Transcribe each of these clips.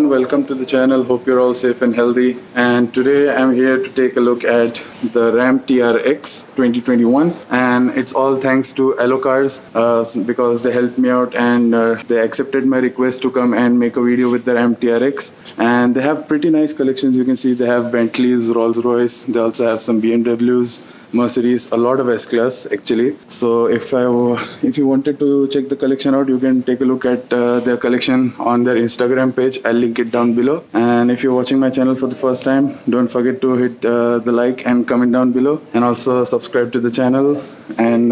everyone, welcome to the channel. Hope you're all safe and healthy. And today I'm here to take a look at the Ram TRX 2021, and it's all thanks to Allo Cars because they helped me out and they accepted my request to come and make a video with the Ram TRX. And they have pretty nice collections. You can see they have Bentleys, Rolls-Royce, they also have some BMWs, Mercedes, a lot of S-Class actually. So if you wanted to check the collection out, you can take a look at their collection on their Instagram page. I'll link it down below. And if you're watching my channel for the first time, don't forget to hit the like and comment down below, and also subscribe to the channel, and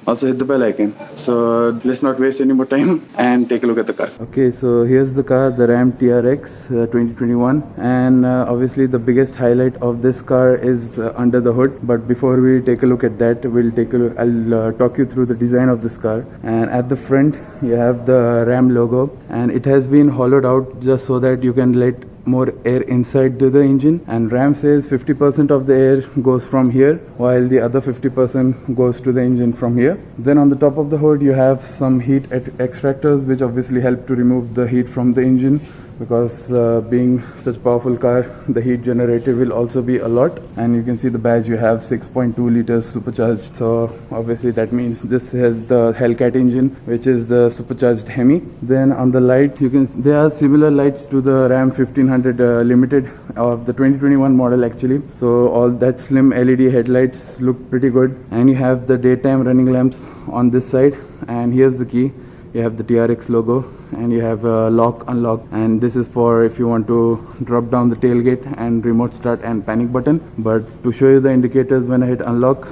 also hit the bell icon. So let's not waste any more time and take a look at the car. Okay, so here's the car, the Ram TRX 2021, and obviously the biggest highlight of this car is under the hood. But before we take a look at that, I'll talk you through the design of this car. And at the front you have the Ram logo, and it has been hollowed out just so that you can let more air inside to the engine. And Ram says 50% of the air goes from here, while the other 50% goes to the engine from here. Then on the top of the hood you have some heat extractors, which obviously help to remove the heat from the engine, because being such a powerful car, the heat generated will also be a lot. And you can see the badge, you have 6.2 liters supercharged, so obviously that means this has the Hellcat engine, which is the supercharged Hemi. Then on the light, there are similar lights to the Ram 1500 Limited of the 2021 model actually. So all that slim LED headlights look pretty good, and you have the daytime running lamps on this side. And here's the key. You have the TRX logo, and you have lock, unlock, and this is for if you want to drop down the tailgate and remote start and panic button. But to show you the indicators when I hit unlock,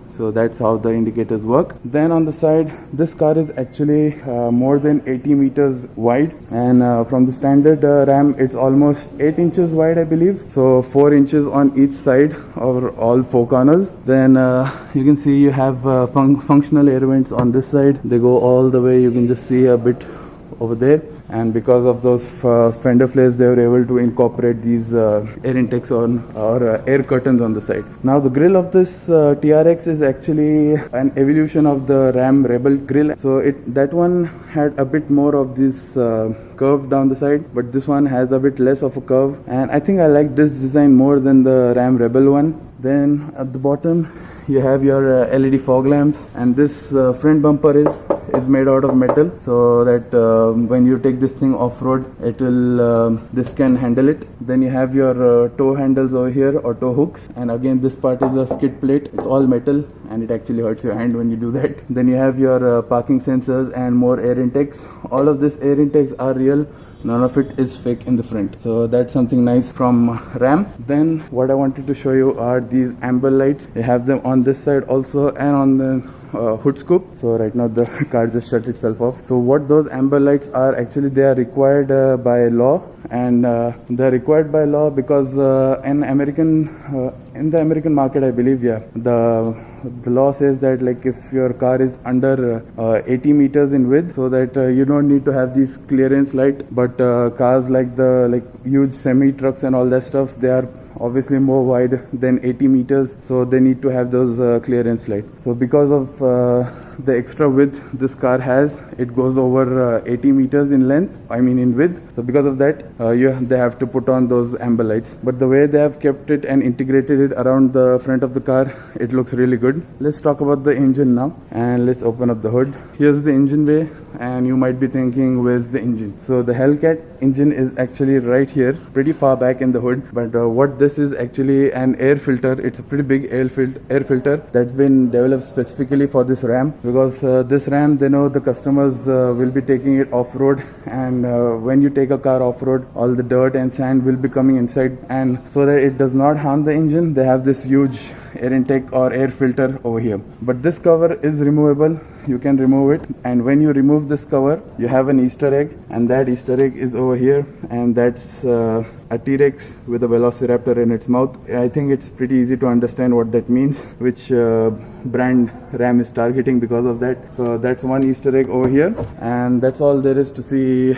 so that's how the indicators work. Then on the side, this car is actually more than 80 meters wide, and from the standard Ram, it's almost 8 inches wide, I believe. So 4 inches on each side over all 4 corners. Then you can see you have functional air vents on this side. They go all the way. You can just see a bit over there, and because of those fender flares, they were able to incorporate these air intakes or air curtains on the side. Now the grille of this TRX is actually an evolution of the Ram Rebel grille. So that one had a bit more of this curve down the side, but this one has a bit less of a curve, and I think I like this design more than the Ram Rebel one. Then at the bottom you have your LED fog lamps, and this front bumper is made out of metal, so that when you take this thing off-road, it will this can handle it. Then you have your toe handles over here, or toe hooks, and again this part is a skid plate. It's all metal, and it actually hurts your hand when you do that. Then you have your parking sensors and more air intakes. All of these air intakes are real. None of it is fake in the front, so that's something nice from Ram. Then what I wanted to show you are these amber lights. You have them on this side also, and on the hood scoop. So right now the car just shut itself off. So what those amber lights are, actually they are required by law, and they're required by law because in the American market, I believe, the law says that like if your car is under 80 meters in width, so that you don't need to have these clearance light. But cars like huge semi trucks and all that stuff, they are obviously more wide than 80 meters, so they need to have those clearance light. So because of the extra width this car has, it goes over 80 meters in width. So because of that, they have to put on those amber lights. But the way they have kept it and integrated it around the front of the car, it looks really good. Let's talk about the engine now, and let's open up the hood. Here's the engine bay, and you might be thinking, where's the engine? So the Hellcat engine is actually right here, pretty far back in the hood. But what this is actually an air filter. It's a pretty big air filter that's been developed specifically for this Ram, because this Ram, they know the customers will be taking it off-road, and when you take a car off-road, all the dirt and sand will be coming inside, and so that it does not harm the engine, they have this huge air intake or air filter over here. But this cover is removable. You can remove it, and when you remove this cover, you have an Easter egg, and that Easter egg is over here, and that's a T-Rex with a velociraptor in its mouth. I think it's pretty easy to understand what that means, which brand Ram is targeting because of that. So that's one Easter egg over here, and that's all there is to see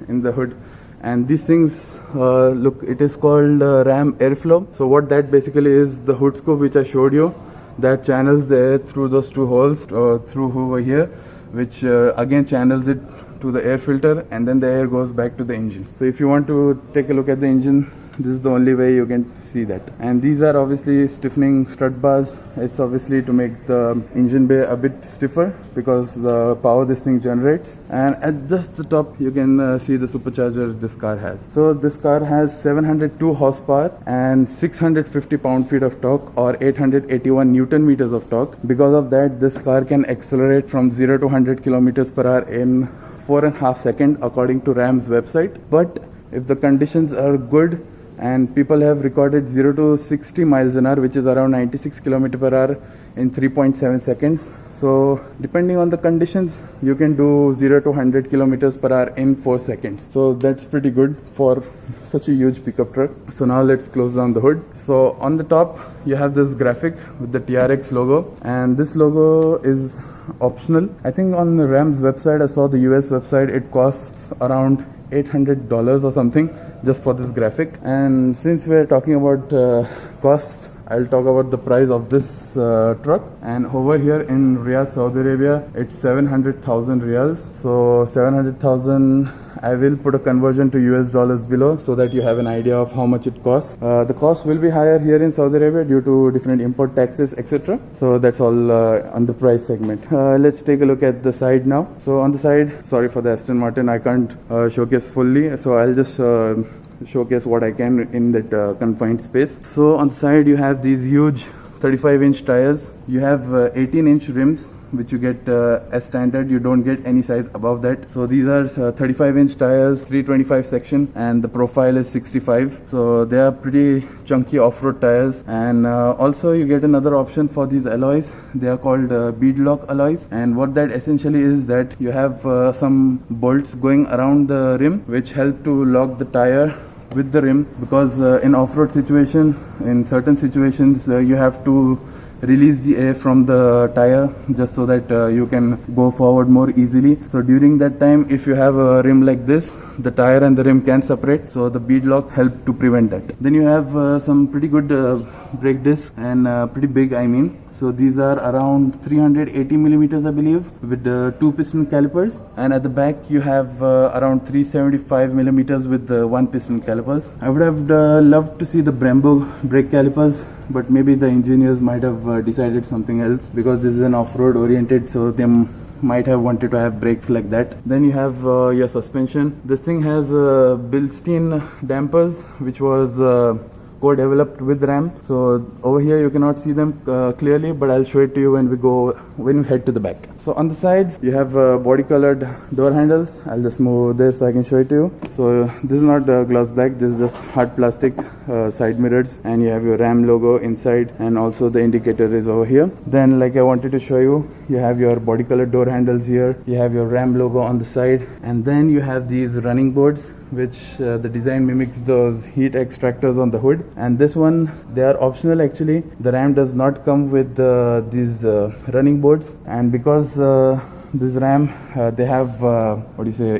in the hood. And these things look, it is called Ram Airflow. So what that basically is, the hood scoop which I showed you, that channels the air through those two holes through over here, which again channels it to the air filter, and then the air goes back to the engine. So if you want to take a look at the engine, this is the only way you can see that. And these are obviously stiffening strut bars. It's obviously to make the engine bay a bit stiffer because the power this thing generates. And at just the top you can see the supercharger this car has. So this car has 702 horsepower and 650 pound-feet of torque, or 881 newton meters of torque. Because of that, this car can accelerate from 0 to 100 kilometers per hour in 4.5 seconds according to Ram's website. But if the conditions are good, and people have recorded 0 to 60 miles an hour, which is around 96 km per hour in 3.7 seconds. So depending on the conditions, you can do 0 to 100 kilometers per hour in 4 seconds. So that's pretty good for such a huge pickup truck. So now let's close down the hood. So on the top you have this graphic with the TRX logo, and this logo is optional. I think on the Ram's website, I saw the US website, it costs around $800 or something just for this graphic. And since we're talking about costs, I'll talk about the price of this truck. And over here in Riyadh, Saudi Arabia, it's 700,000 riyals. So 700,000, I will put a conversion to US dollars below so that you have an idea of how much it costs. The cost will be higher here in Saudi Arabia due to different import taxes, etc. So that's all on the price segment. Let's take a look at the side now. So on the side, sorry for the Aston Martin, I can't showcase fully. So I'll just showcase what I can in that confined space. So on the side you have these huge 35-inch tires. You have 18-inch rims, which you get as standard. You don't get any size above that. So these are 35-inch tires, 325 section, and the profile is 65. So they are pretty chunky off-road tires. And also you get another option for these alloys. They are called beadlock alloys, and what that essentially is that you have some bolts going around the rim which help to lock the tire with the rim, because in off-road situation, in certain situations, you have to release the air from the tire just so that you can go forward more easily. So during that time, if you have a rim like this, the tire and the rim can separate, so the beadlock help to prevent that. Then you have some pretty good brake discs, and pretty big, I mean. So these are around 380 millimeters, I believe, with 2 piston calipers, and at the back you have around 375 millimeters with 1 piston calipers. I would have loved to see the Brembo brake calipers, but maybe the engineers might have decided something else, because this is an off-road oriented, so they might have wanted to have brakes like that. Then you have your suspension. This thing has Bilstein dampers, which was co-developed with Ram. So over here you cannot see them clearly, but I'll show it to you when we head to the back. So on the sides you have body colored door handles. I'll just move there so I can show it to you. So this is not gloss black, this is just hard plastic side mirrors, and you have your Ram logo inside, and also the indicator is over here. Then, like I wanted to show you, you have your body colored door handles here, you have your Ram logo on the side, and then you have these running boards, which the design mimics those heat extractors on the hood. And this one, they are optional actually. The Ram does not come with these running boards, and because this Ram they have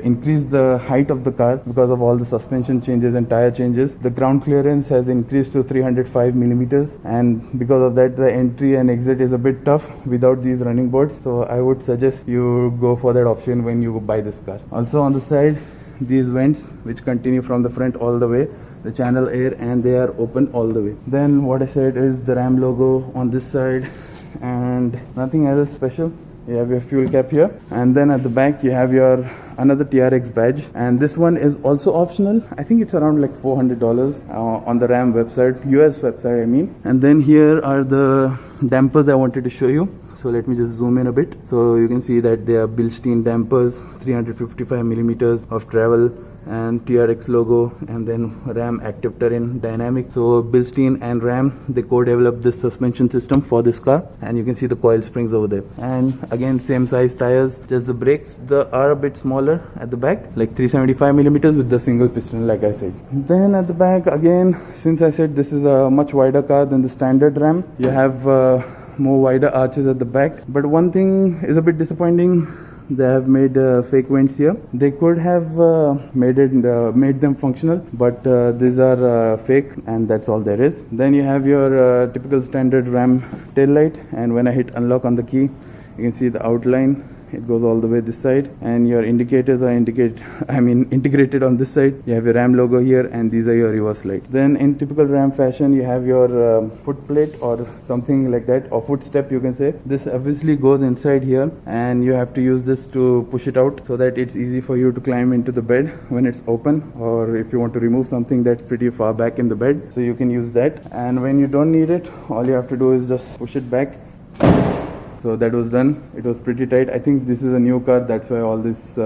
increased the height of the car because of all the suspension changes and tire changes. The ground clearance has increased to 305 millimeters, and because of that the entry and exit is a bit tough without these running boards. So I would suggest you go for that option when you buy this car. Also on the side, these vents which continue from the front all the way, the channel air, and they are open all the way. Then what I said is the Ram logo on this side, and nothing else special. You have your fuel cap here, and then at the back you have your another TRX badge, and this one is also optional. I think it's around like $400 on the Ram website, US website I mean. And then here are the dampers I wanted to show you. So let me just zoom in a bit. So you can see that they are Bilstein dampers, 355 millimeters of travel, and TRX logo, and then Ram Active Terrain Dynamic. So Bilstein and Ram, they co-developed this suspension system for this car, and you can see the coil springs over there. And again, same size tires, just the brakes are a bit smaller at the back, like 375 millimeters with the single piston, like I said. Then at the back again, since I said this is a much wider car than the standard Ram, you have more wider arches at the back. But one thing is a bit disappointing. They have made fake vents here. They could have made them functional, but these are fake, and that's all there is. Then you have your typical standard Ram tail light, and when I hit unlock on the key, you can see the outline it goes all the way this side, and your indicators are integrated on this side. You have your Ram logo here, and these are your reverse lights. Then in typical Ram fashion, you have your foot plate or something like that, or footstep you can say. This obviously goes inside here, and you have to use this to push it out so that it's easy for you to climb into the bed when it's open, or if you want to remove something that's pretty far back in the bed, so you can use that. And when you don't need it, all you have to do is just push it back. So that was done. It was pretty tight. I think this is a new car, that's why all these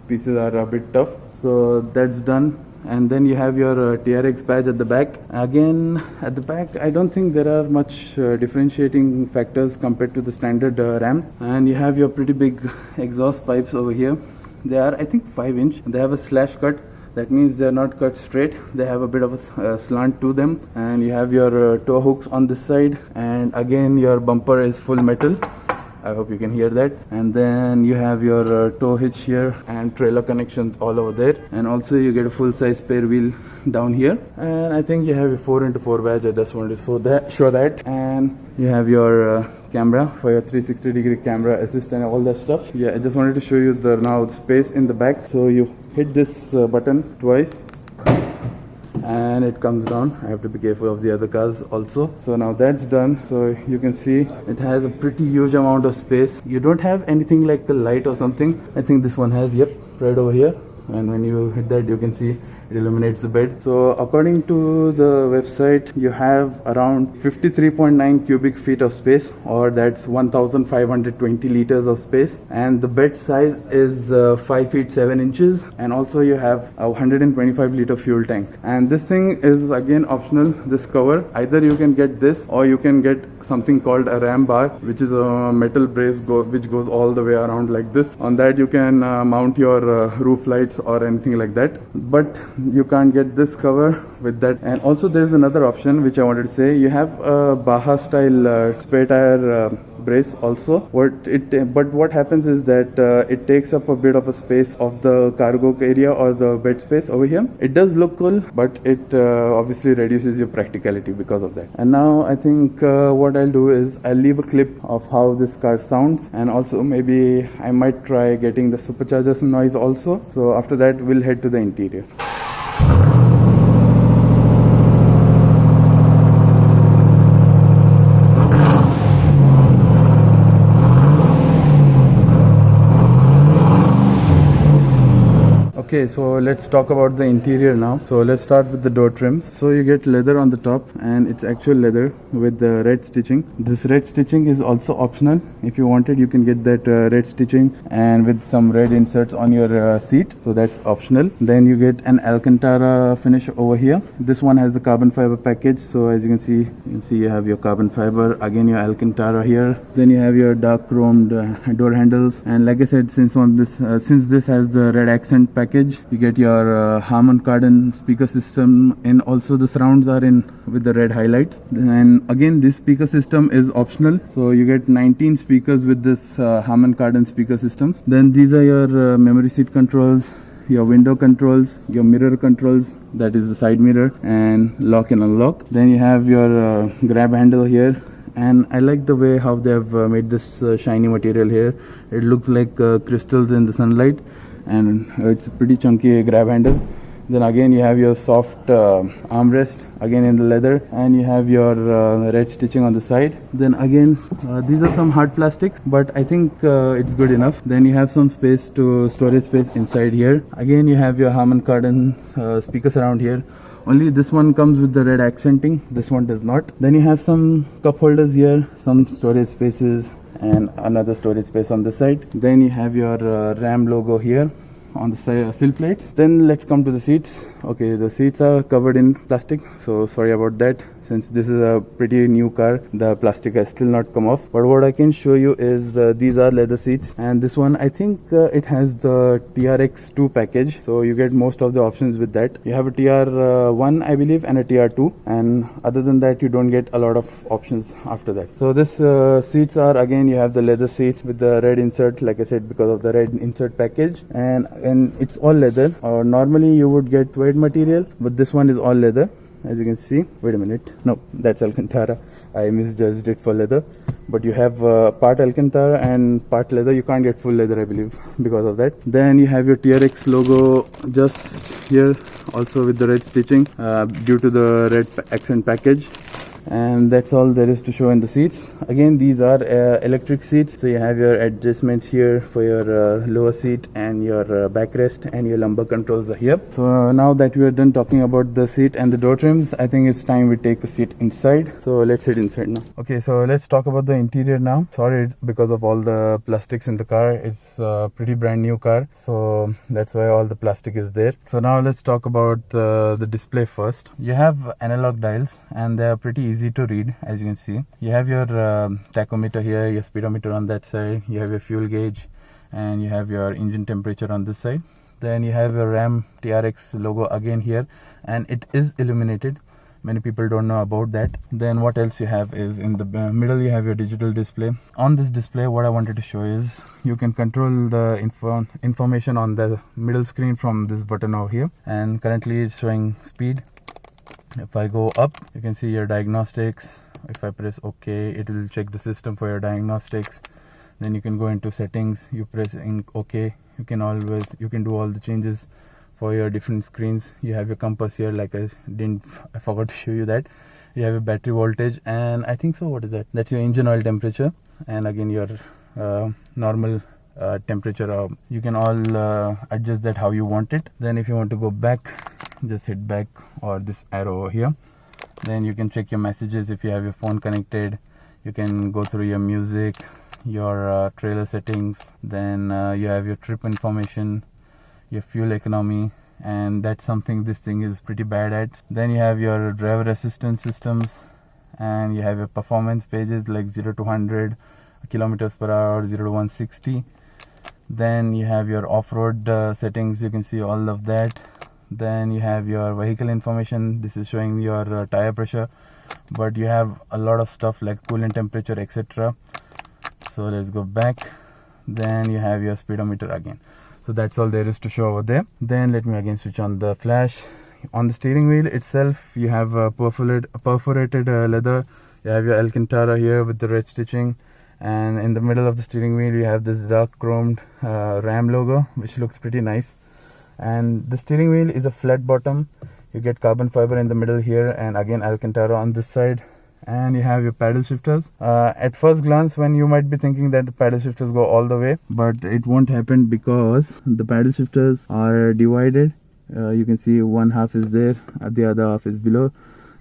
pieces are a bit tough. So that's done. And then you have your TRX badge at the back. Again, at the back, I don't think there are much differentiating factors compared to the standard Ram. And you have your pretty big exhaust pipes over here. They are, I think, 5-inch. They have a slash cut. That means they're not cut straight. They have a bit of a slant to them. And you have your tow hooks on this side. And again, your bumper is full metal. I hope you can hear that. And then you have your tow hitch here and trailer connections all over there. And also you get a full-size spare wheel down here. And I think you have a 4x4 badge. I just wanted to show that. And you have your camera for your 360-degree camera assist and all that stuff. Yeah, I just wanted to show you the now space in the back. So you hit this button twice, and it comes down. I have to be careful of the other cars also. So now that's done. So you can see it has a pretty huge amount of space. You don't have anything like a light or something. I think this one has, yep, right over here. And when you hit that, you can see it illuminates the bed. So according to the website, you have around 53.9 cubic feet of space, or that's 1520 liters of space. And the bed size is 5 feet 7 inches. And also you have a 125 liter fuel tank. And this thing is again optional, this cover. Either you can get this, or you can get something called a ram bar, which is a metal brace which goes all the way around like this. On that you can mount your roof lights or anything like that. But you can't get this cover with that. And also there's another option which I wanted to say. You have a Baja style spare tire brace also. But what happens is that it takes up a bit of a space of the cargo area or the bed space over here. It does look cool, but it obviously reduces your practicality because of that. And now I think what I'll do is I'll leave a clip of how this car sounds, and also maybe I might try getting the superchargers noise also. So after that we'll head to the interior. Okay, so let's talk about the interior now. So let's start with the door trims. So you get leather on the top, and it's actual leather with the red stitching. This red stitching is also optional. If you wanted, you can get that red stitching and with some red inserts on your seat. So that's optional. Then you get an alcantara finish over here. This one has the carbon fiber package. So as you can see you have your carbon fiber, again your alcantara here. Then you have your dark chromed door handles. And like I said, since this has the red accent package, you get your Harman Kardon speaker system, and also the surrounds are in with the red highlights. And again, this speaker system is optional, so you get 19 speakers with this Harman Kardon speaker systems. Then these are your memory seat controls, your window controls, your mirror controls, that is the side mirror, and lock and unlock. Then you have your grab handle here. And I like the way how they have made this shiny material here. It looks like crystals in the sunlight, and it's a pretty chunky grab handle. Then again you have your soft armrest, again in the leather, and you have your red stitching on the side. Then again these are some hard plastics, but I think it's good enough. Then you have some storage space inside here. Again you have your Harman Kardon speakers around here. Only this one comes with the red accenting, this one does not. Then you have some cup holders here, some storage spaces, and another storage space on the side. Then you have your Ram logo here on the sill plates. Then let's come to the seats. Okay, the seats are covered in plastic, so sorry about that. Since this is a pretty new car, the plastic has still not come off. But what I can show you is these are leather seats, and this one I think it has the TRX 2 package, so you get most of the options with that. You have a TR1 I believe and a TR2, and other than that you don't get a lot of options after that. So this seats are, again you have the leather seats with the red insert, like I said, because of the red insert package, and it's all leather. Normally you would get suede material, but this one is all leather. As you can see, wait a minute, no, that's alcantara. I misjudged it for leather. But you have part alcantara and part leather. You can't get full leather, I believe, because of that. Then you have your TRX logo just here, also with the red stitching due to the red accent package. And that's all there is to show in the seats. Again, these are electric seats, so you have your adjustments here for your lower seat, and your backrest and your lumbar controls are here. So now that we are done talking about the seat and the door trims, I think it's time we take a seat inside. So let's head inside now. Okay, so let's talk about the interior now. Sorry, it's because of all the plastics in the car. It's a pretty brand new car, so that's why all the plastic is there. So now let's talk about the display first. You have analog dials, and they are pretty easy to read. As you can see, you have your tachometer here, your speedometer on that side, you have your fuel gauge, and you have your engine temperature on this side. Then you have your Ram TRX logo again here, and it is illuminated. Many people don't know about that. Then what else you have is in the middle you have your digital display. On this display, what I wanted to show is you can control the information on the middle screen from this button over here, and currently it's showing speed. If I go up, you can see your diagnostics. If I press OK, it will check the system for your diagnostics. Then you can go into settings, you press in OK. You can do all the changes for your different screens. You have your compass here, like I forgot to show you that. You have your battery voltage, and I think so, what is that? That's your engine oil temperature, and again your normal temperature. You can all adjust that how you want it. Then if you want to go back, just hit back or this arrow over here. Then you can check your messages if you have your phone connected. You can go through your music, your trailer settings. Then you have your trip information, your fuel economy, and that's something this thing is pretty bad at. Then you have your driver assistance systems, and you have your performance pages like 0 to 100 kilometers per hour, 0 to 160. Then you have your off-road settings. You can see all of that. Then you have your vehicle information. This is showing your tire pressure, but you have a lot of stuff like coolant temperature, etc. So let's go back. Then you have your speedometer again. So that's all there is to show over there. Then let me again switch on the flash. On the steering wheel itself, you have perforated leather. You have your alcantara here with the red stitching, and in the middle of the steering wheel you have this dark chromed Ram logo, which looks pretty nice. And the steering wheel is a flat bottom. You get carbon fiber in the middle here, and again alcantara on this side. And you have your paddle shifters. At first glance, when you might be thinking that the paddle shifters go all the way, but it won't happen because the paddle shifters are divided. You can see one half is there, the other half is below,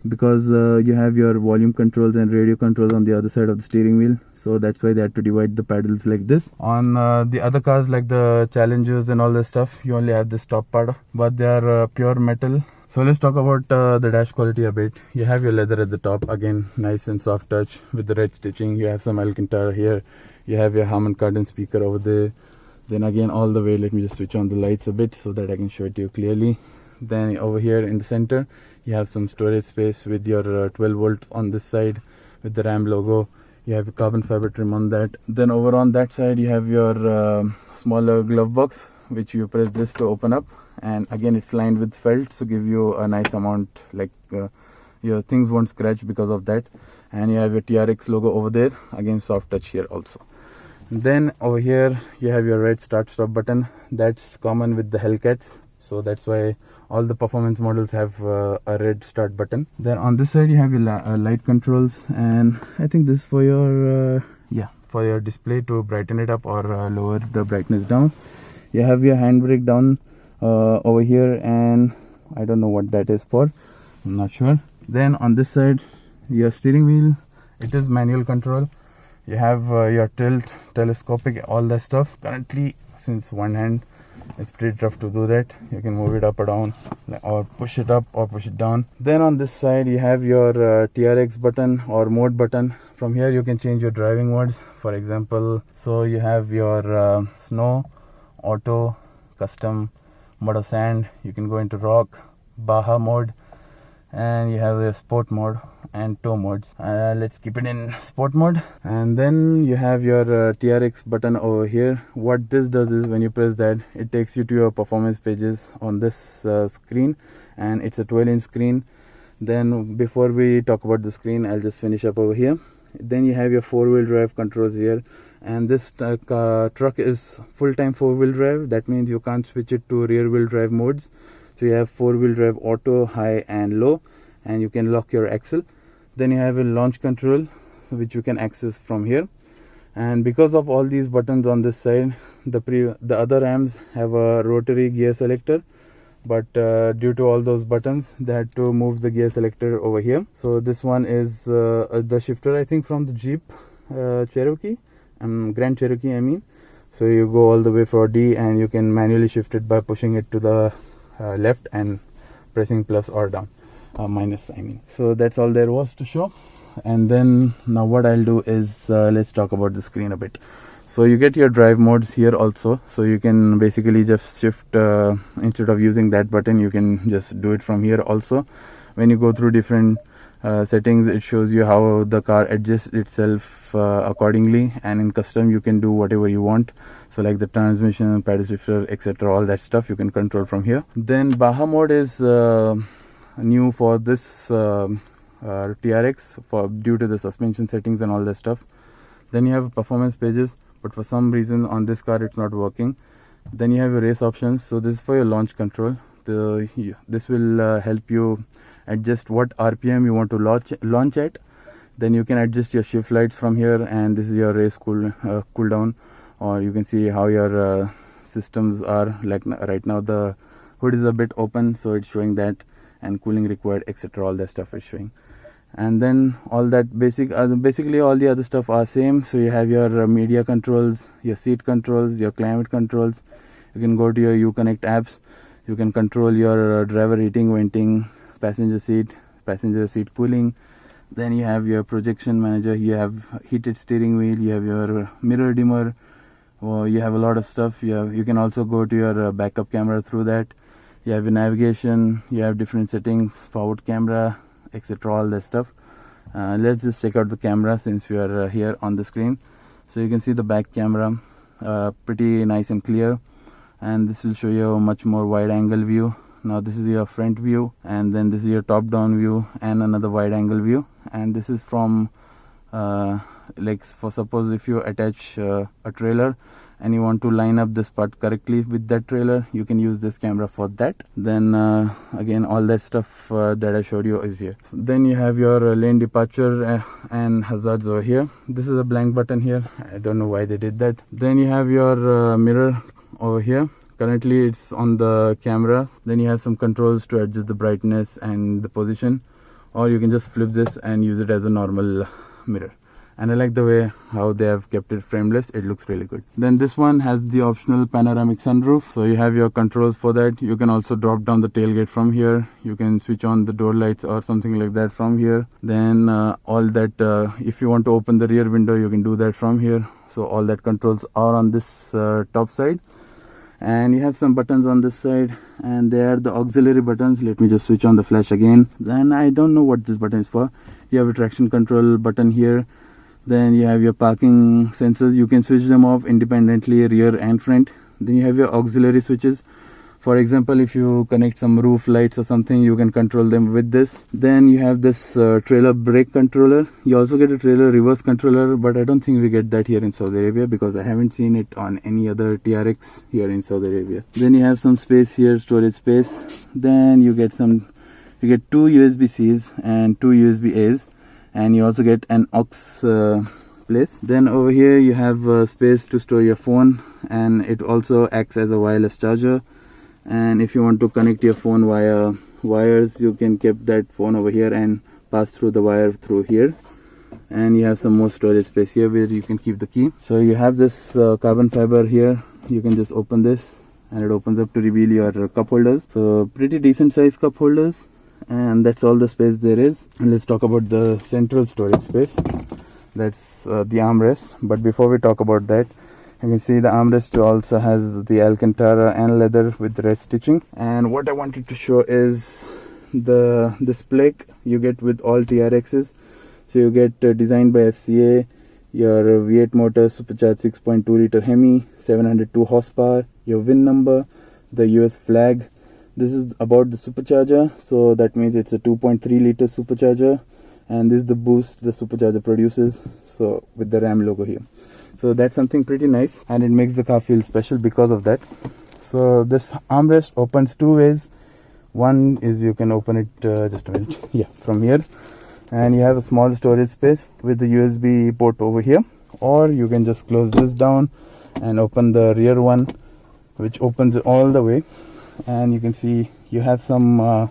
because you have your volume controls and radio controls on the other side of the steering wheel. So that's why they had to divide the paddles like this. On the other cars like the Challengers and all this stuff, you only have this top part, but they are pure metal. So let's talk about the dash quality a bit. You have your leather at the top, again nice and soft touch with the red stitching. You have some alcantara here. You have your Harman Kardon speaker over there. Then again all the way, let me just switch on the lights a bit so that I can show it to you clearly. Then over here in the center you have some storage space with your 12 volts on this side with the Ram logo. You have a carbon fiber trim on that. Then over on that side you have your smaller glove box, which you press this to open up, and again it's lined with felt, so give you a nice amount, like your things won't scratch because of that. And you have your TRX logo over there, again soft touch here also. Then over here you have your red start stop button. That's common with the Hellcats, so that's why all the performance models have a red start button. Then on this side you have your light controls, and I think this is for your for your display to brighten it up or lower the brightness down. You have your handbrake down over here, and I don't know what that is for, I'm not sure. Then on this side your steering wheel, it is manual control. You have your tilt, telescopic, all that stuff. Currently, since one hand, it's pretty tough to do that. You can move it up or down, or push it up or push it down. Then on this side you have your TRX button or mode button. From here you can change your driving modes, for example. So you have your snow, auto, custom, mud or sand. You can go into rock, Baja mode, and you have a sport mode and tow modes. Let's keep it in sport mode. And then you have your TRX button over here. What this does is when you press that, it takes you to your performance pages on this screen, and it's a 12-inch screen. Then before we talk about the screen, I'll just finish up over here. Then you have your 4-wheel drive controls here, and this truck is full-time 4-wheel drive. That means you can't switch it to rear-wheel drive modes. So you have 4-wheel drive auto, high and low, and you can lock your axle. Then you have a launch control, which you can access from here. And because of all these buttons on this side, the other Rams have a rotary gear selector, but due to all those buttons, they had to move the gear selector over here. So this one is the shifter, I think, from the Jeep Cherokee, Grand Cherokee, I mean. So you go all the way for D, and you can manually shift it by pushing it to the left and pressing plus or down, minus, I mean. So that's all there was to show. And then now what I'll do is let's talk about the screen a bit. So you get your drive modes here also, so you can basically just shift instead of using that button, you can just do it from here also. When you go through different settings, it shows you how the car adjusts itself accordingly, and in custom you can do whatever you want. So like the transmission, paddle shifter, etc., all that stuff you can control from here. Then Baja mode is new for this TRX due to the suspension settings and all that stuff. Then you have performance pages, but for some reason on this car it's not working. Then you have your race options. So this is for your launch control. This will help you adjust what RPM you want to launch at. Then you can adjust your shift lights from here, and this is your race cool down, or you can see how your systems are. Like right now the hood is a bit open, so it's showing that, and cooling required, etc., all that stuff is showing. And then all that basically all the other stuff are same. So you have your media controls, your seat controls, your climate controls. You can go to your Uconnect apps. You can control your driver heating, venting, passenger seat cooling. Then you have your projection manager. You have heated steering wheel. You have your mirror dimmer. You have a lot of stuff. You can also go to your backup camera through that. You have your navigation. You have different settings, forward camera, etc., all that stuff. Let's just check out the camera since we are here on the screen. So you can see the back camera, pretty nice and clear, and this will show you a much more wide angle view. Now this is your front view, and then this is your top down view and another wide angle view. And this is from like, for suppose if you attach a trailer and you want to line up this part correctly with that trailer, you can use this camera for that. Then again, all that stuff that I showed you is here. Then you have your lane departure and hazards over here. This is a blank button here. I don't know why they did that. Then you have your mirror over here. Currently it's on the cameras. Then you have some controls to adjust the brightness and the position, or you can just flip this and use it as a normal mirror. And I like the way how they have kept it frameless. It looks really good. Then this one has the optional panoramic sunroof, so you have your controls for that. You can also drop down the tailgate from here. You can switch on the door lights or something like that from here. Then all that, if you want to open the rear window, you can do that from here. So all that controls are on this top side. And you have some buttons on this side, and they are the auxiliary buttons. Let me just switch on the flash again. Then I don't know what this button is for. You have a traction control button here. Then you have your parking sensors. You can switch them off independently, rear and front. Then you have your auxiliary switches. For example, if you connect some roof lights or something, you can control them with this. Then you have this trailer brake controller. You also get a trailer reverse controller, but I don't think we get that here in Saudi Arabia because I haven't seen it on any other TRX here in Saudi Arabia. Then you have some space here, storage space. Then you get two USB-Cs and two USB-As. And you also get an aux place. Then over here you have space to store your phone, and it also acts as a wireless charger. And if you want to connect your phone via wires, you can keep that phone over here and pass through the wire through here. And you have some more storage space here where you can keep the key. So you have this carbon fiber here. You can just open this and it opens up to reveal your cup holders. So pretty decent size cup holders. And that's all the space there is. And let's talk about the central storage space. That's the armrest. But before we talk about that, you can see the armrest also has the alcantara and leather with red stitching. And what I wanted to show is this plate you get with all TRXs. So you get designed by FCA, your V8 motor, supercharged 6.2 liter Hemi, 702 horsepower, your VIN number, the US flag, This is about the supercharger, so that means it's a 2.3 liter supercharger, and this is the boost the supercharger produces, so with the Ram logo here. So that's something pretty nice, and it makes the car feel special because of that. So this armrest opens two ways. One is you can open it just a minute, yeah, from here, and you have a small storage space with the USB port over here, or you can just close this down and open the rear one, which opens all the way, and you can see you have some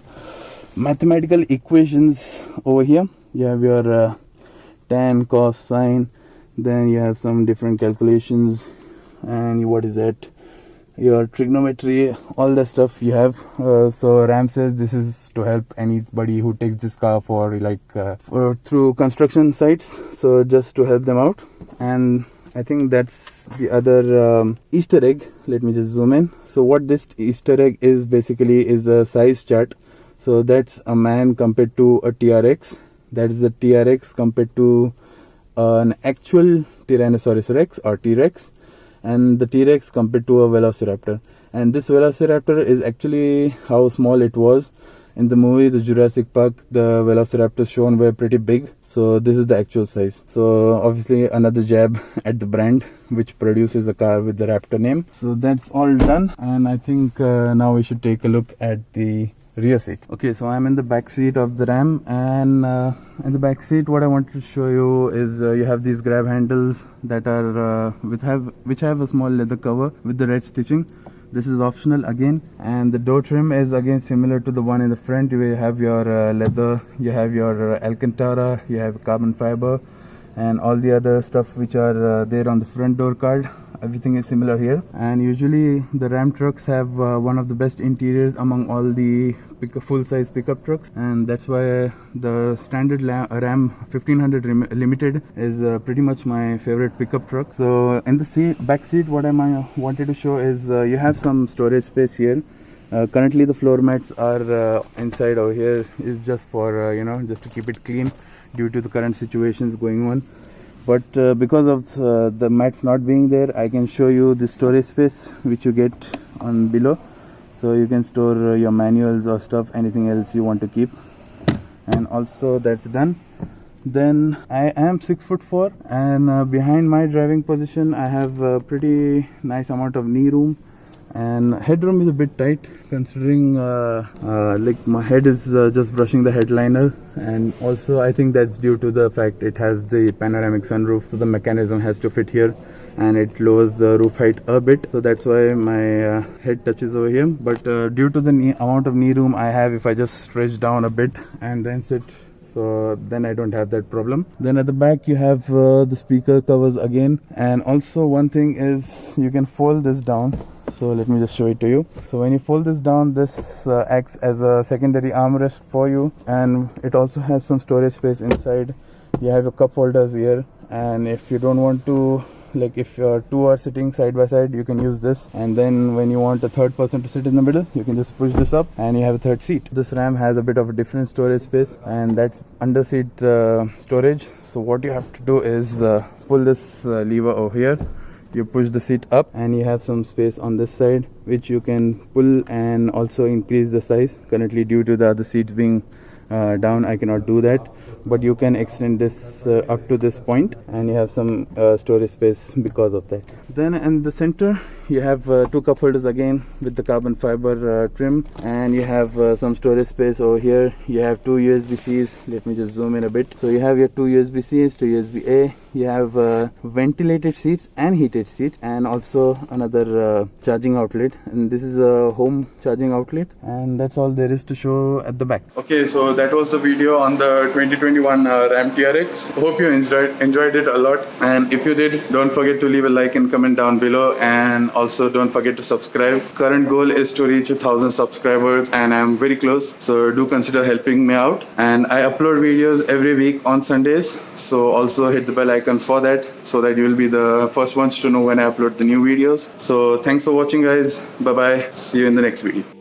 mathematical equations over here. You have your tan, cos, sine, then you have some different calculations, and what is that, your trigonometry, all the stuff you have. So Ram says this is to help anybody who takes this car for through construction sites, so just to help them out. And I think that's the other Easter egg. Let me just zoom in. So what this Easter egg is basically is a size chart. So that's a man compared to a TRX. That is the TRX compared to an actual Tyrannosaurus Rex or T-Rex, and the T-Rex compared to a Velociraptor. And this Velociraptor is actually how small it was. In the movie The Jurassic Park, the Velociraptors shown were pretty big, so this is the actual size. So obviously another jab at the brand which produces a car with the Raptor name. So that's all done, and I think now we should take a look at the rear seat. Okay, so I'm in the back seat of the Ram, and in the back seat what I want to show you is you have these grab handles that are which have a small leather cover with the red stitching. This is optional again, and the door trim is again similar to the one in the front. You have your leather, you have your alcantara, you have carbon fiber, and all the other stuff which are there on the front door card. Everything is similar here, and usually the Ram trucks have one of the best interiors among all the full-size pickup trucks, and that's why the standard Ram 1500 Limited is pretty much my favorite pickup truck. So in the back seat, what I wanted to show is you have some storage space here. Currently the floor mats are inside over here, is just for just to keep it clean due to the current situations going on. But because of the mats not being there, I can show you the storage space which you get on below. So you can store your manuals or stuff, anything else you want to keep. And also that's done. Then I am 6'4", and behind my driving position I have a pretty nice amount of knee room, and headroom is a bit tight considering like my head is just brushing the headliner, and also I think that's due to the fact it has the panoramic sunroof, so the mechanism has to fit here and it lowers the roof height a bit, so that's why my head touches over here. But due to the amount of knee room I have, if I just stretch down a bit and then sit, so then I don't have that problem. Then at the back you have the speaker covers again, and also one thing is you can fold this down. So let me just show it to you. So when you fold this down, this acts as a secondary armrest for you, and it also has some storage space inside. You have your cup holders here, and if you don't want to, like if your two are sitting side by side, you can use this, and then when you want a third person to sit in the middle, you can just push this up and you have a third seat. This Ram has a bit of a different storage space, and that's under seat storage. So what you have to do is pull this lever over here, you push the seat up, and you have some space on this side which you can pull and also increase the size. Currently due to the other seats being down, I cannot do that, but you can extend this up to this point, and you have some storage space because of that. Then in the center you have two cup holders again with the carbon fiber trim, and you have some storage space over here. You have two USB-Cs. Let me just zoom in a bit. So you have your two USB-Cs to USB-A. You have ventilated seats and heated seats, and also another charging outlet, and this is a home charging outlet, and that's all there is to show at the back. Okay, so that was the video on the 2021 Ram TRX. Hope you enjoyed it a lot, and if you did, don't forget to leave a like and comment down below, and also don't forget to subscribe. Current goal is to reach 1,000 subscribers, and I'm very close, so do consider helping me out. And I upload videos every week on Sundays, so also hit the bell icon for that, so that you will be the first ones to know when I upload the new videos. So thanks for watching guys, bye bye, see you in the next video.